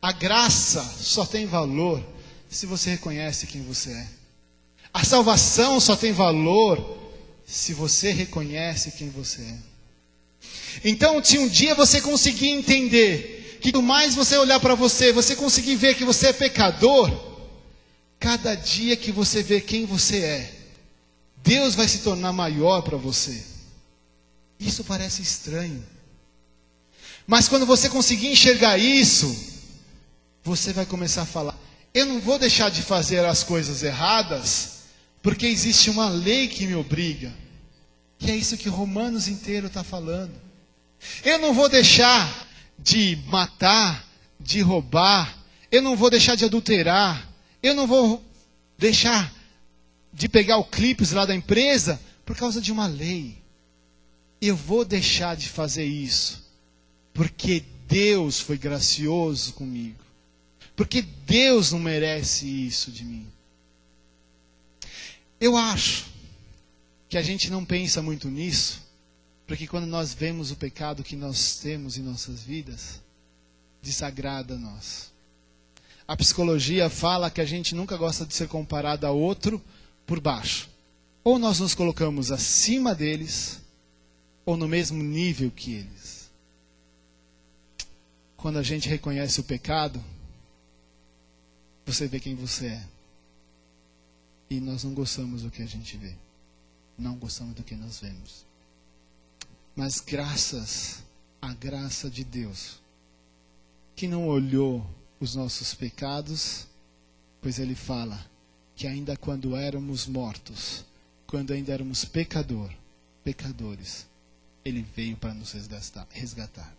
A graça só tem valor se você reconhece quem você é. A salvação só tem valor se você reconhece quem você é. Então, se um dia você conseguir entender que quanto mais você olhar para você, você conseguir ver que você é pecador, cada dia que você vê quem você é, Deus vai se tornar maior para você. Isso parece estranho, mas quando você conseguir enxergar isso, você vai começar a falar: eu não vou deixar de fazer as coisas erradas, porque existe uma lei que me obriga. Que é isso que Romanos inteiro está falando. Eu não vou deixar de matar, de roubar. Eu não vou deixar de adulterar. Eu não vou deixar de pegar o clipes lá da empresa por causa de uma lei. Eu vou deixar de fazer isso porque Deus foi gracioso comigo. Porque Deus não merece isso de mim. Eu acho que a gente não pensa muito nisso, porque quando nós vemos o pecado que nós temos em nossas vidas, desagrada a nós. A psicologia fala que a gente nunca gosta de ser comparado a outro por baixo. Ou nós nos colocamos acima deles, ou no mesmo nível que eles. Quando a gente reconhece o pecado, você vê quem você é. E nós não gostamos do que a gente vê. Não gostamos do que nós vemos. Mas graças à graça de Deus, que não olhou os nossos pecados, pois Ele fala que ainda quando éramos mortos, quando ainda éramos pecadores, Ele veio para nos resgatar.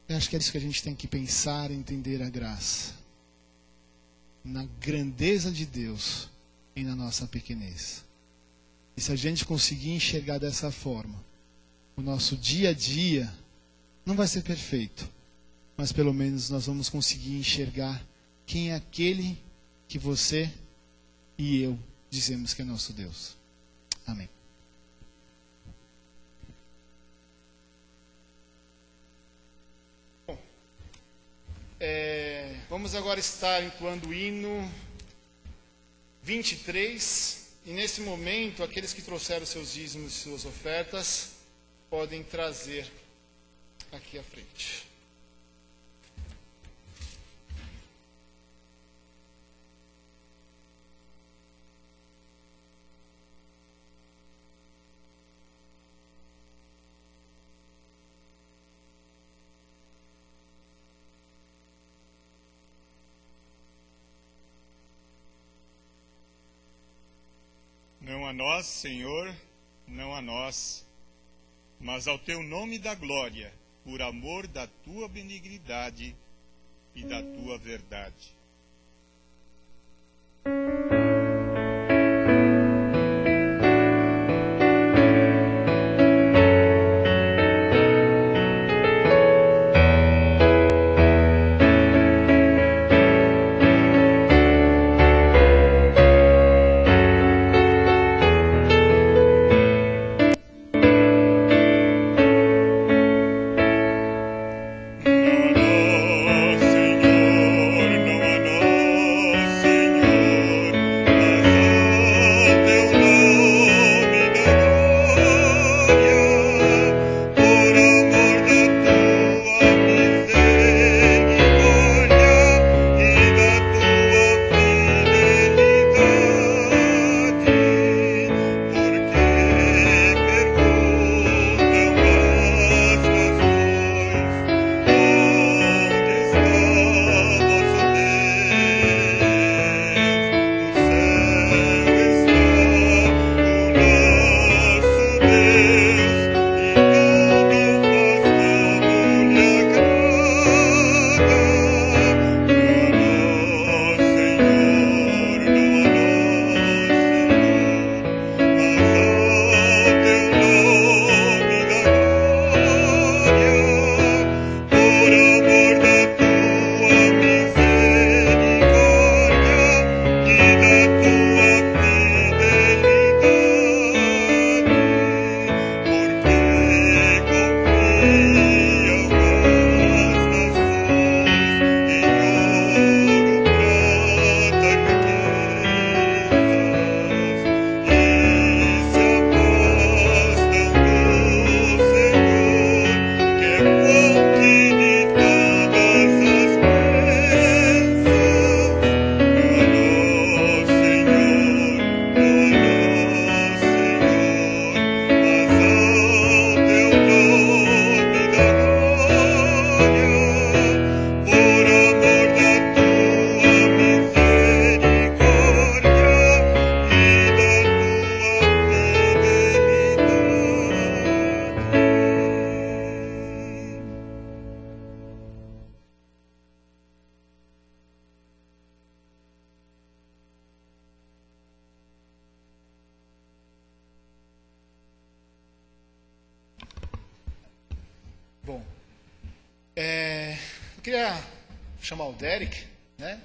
Eu acho que é isso que a gente tem que pensar e entender a graça. Na grandeza de Deus e na nossa pequenez. E se a gente conseguir enxergar dessa forma, o nosso dia a dia não vai ser perfeito, mas pelo menos nós vamos conseguir enxergar quem é aquele que você e eu dizemos que é nosso Deus. Amém. Vamos agora estar entoando o hino 23, E nesse momento, aqueles que trouxeram seus dízimos e suas ofertas podem trazer aqui à frente. Não a nós, Senhor, não a nós, mas ao teu nome da glória, por amor da tua benignidade e da tua verdade. Bom, eu queria chamar o Derek, né?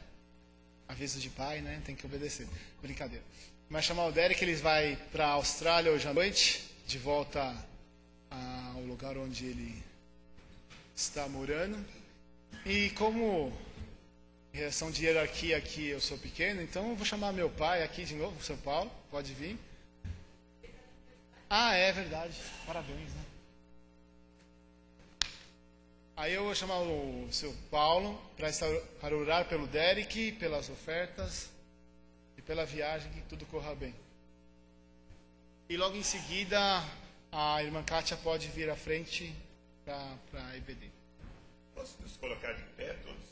Aviso de pai, né? Tem que obedecer. Brincadeira. Mas chamar o Derek, ele vai para a Austrália hoje à noite, de volta ao lugar onde ele está morando. E como reação de hierarquia aqui eu sou pequeno, então eu vou chamar meu pai aqui de novo, o seu Paulo, pode vir. Ah, é verdade. Parabéns, né? Aí eu vou chamar o seu Paulo para orar pelo Derek, pelas ofertas e pela viagem, que tudo corra bem. E logo em seguida, a irmã Kátia pode vir à frente para a IBD. Posso nos colocar de pé, todos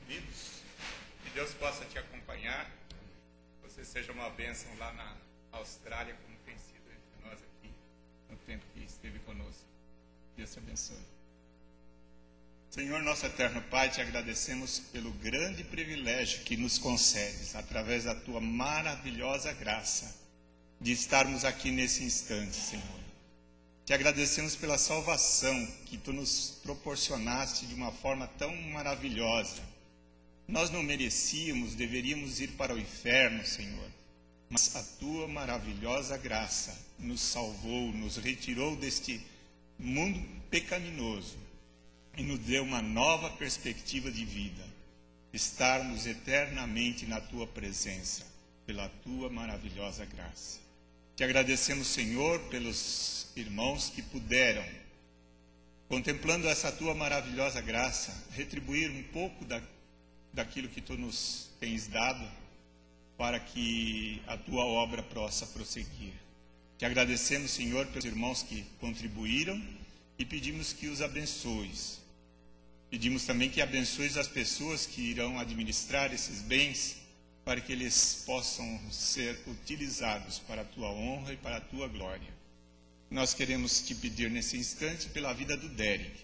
unidos? Que Deus possa te acompanhar. Que você seja uma bênção lá na Austrália, como tem sido entre nós aqui, no tempo que esteve conosco. Deus te abençoe. Senhor, nosso eterno Pai, te agradecemos pelo grande privilégio que nos concedes, através da tua maravilhosa graça, de estarmos aqui nesse instante, Senhor. Te agradecemos pela salvação que tu nos proporcionaste de uma forma tão maravilhosa. Nós não merecíamos, deveríamos ir para o inferno, Senhor, mas a tua maravilhosa graça nos salvou, nos retirou deste mundo pecaminoso e nos deu uma nova perspectiva de vida, estarmos eternamente na tua presença. pela tua maravilhosa graça. Te agradecemos, Senhor, pelos irmãos que puderam, contemplando essa tua maravilhosa graça, retribuir um pouco daquilo que tu nos tens dado, para que a tua obra possa prosseguir. Te agradecemos, Senhor, pelos irmãos que contribuíram e pedimos que os abençoes. Pedimos também que abençoes as pessoas que irão administrar esses bens, para que eles possam ser utilizados para a tua honra e para a tua glória. Nós queremos te pedir nesse instante pela vida do Derek,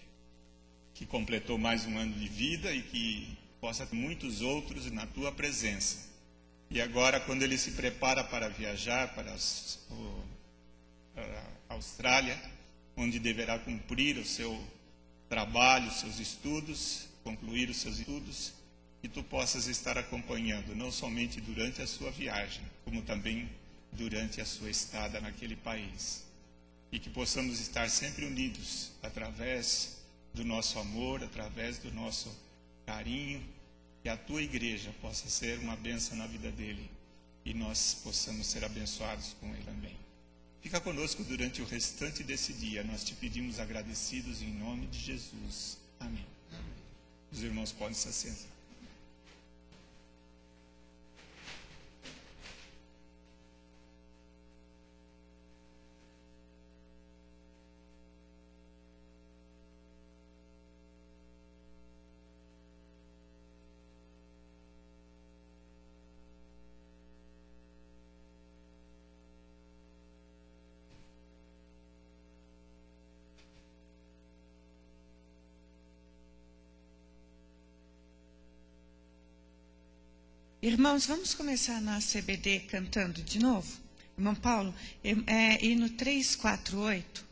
que completou mais um ano de vida e que possa ter muitos outros na tua presença. E agora, quando ele se prepara para viajar para a Austrália, onde deverá cumprir o seu trabalho, os seus estudos, concluir os seus estudos, que tu possas estar acompanhando, não somente durante a sua viagem, como também durante a sua estada naquele país. E que possamos estar sempre unidos através do nosso amor, através do nosso carinho, que a tua igreja possa ser uma bênção na vida dele e nós possamos ser abençoados com ele também. Fica conosco durante o restante desse dia. Nós te pedimos agradecidos em nome de Jesus. Amém. Os irmãos podem se assentar. Irmãos, vamos começar a nossa EBD cantando de novo? Irmão Paulo, hino 348.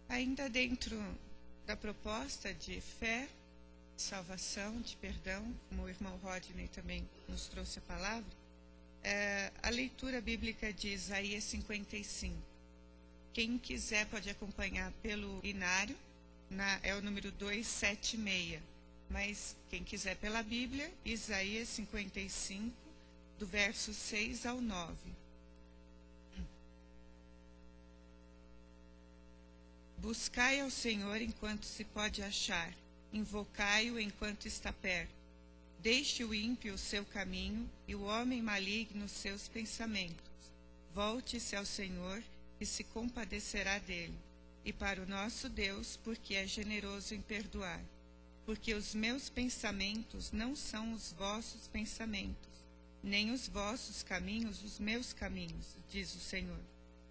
Ainda dentro da proposta de fé, de salvação, de perdão, como o irmão Rodney também nos trouxe a palavra, a leitura bíblica de Isaías 55. Quem quiser pode acompanhar pelo inário, é o número 276. Mas quem quiser pela Bíblia, Isaías 55, do verso 6 ao 9. Buscai ao Senhor enquanto se pode achar, invocai-o enquanto está perto. Deixe o ímpio o seu caminho e o homem maligno os seus pensamentos. Volte-se ao Senhor e se compadecerá dele, e para o nosso Deus, porque é generoso em perdoar. porque os meus pensamentos não são os vossos pensamentos, nem os vossos caminhos os meus caminhos, diz o Senhor.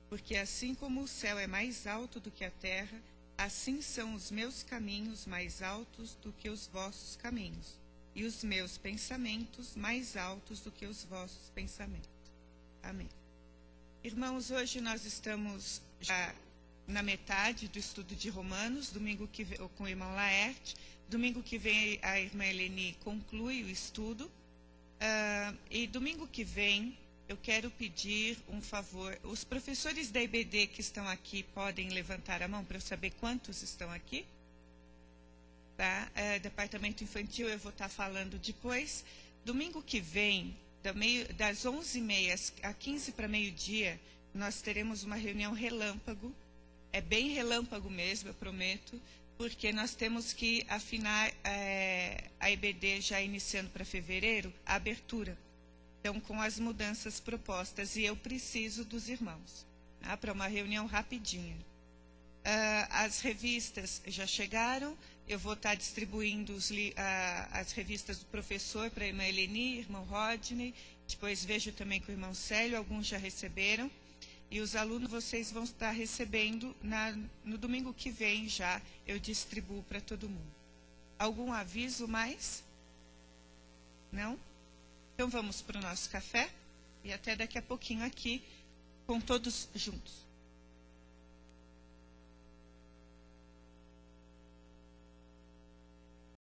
Porque assim como o céu é mais alto do que a terra, assim são os meus caminhos mais altos do que os vossos caminhos, e os meus pensamentos mais altos do que os vossos pensamentos. Amém. Irmãos, hoje nós estamos já na metade do estudo de Romanos, domingo que vem, com o irmão Laerte. Domingo que vem a irmã Eleni conclui o estudo. E domingo que vem eu quero pedir um favor. Os professores da IBD que estão aqui podem levantar a mão para eu saber quantos estão aqui? Tá? Departamento Infantil eu vou estar falando depois. Domingo que vem, das 11h30 a 15 para meio-dia, nós teremos uma reunião relâmpago. É bem relâmpago mesmo, eu prometo, porque nós temos que afinar a IBD já iniciando para fevereiro, a abertura. Então, com as mudanças propostas, e eu preciso dos irmãos, tá? Para uma reunião rapidinha. As revistas já chegaram, eu vou estar distribuindo as revistas do professor para a irmã Eleni, irmão Rodney, depois vejo também com o irmão Célio, alguns já receberam, e os alunos vocês vão estar recebendo no domingo que vem já, eu distribuo para todo mundo. Algum aviso mais? Não? Então vamos para o nosso café, e até daqui a pouquinho aqui, com todos juntos.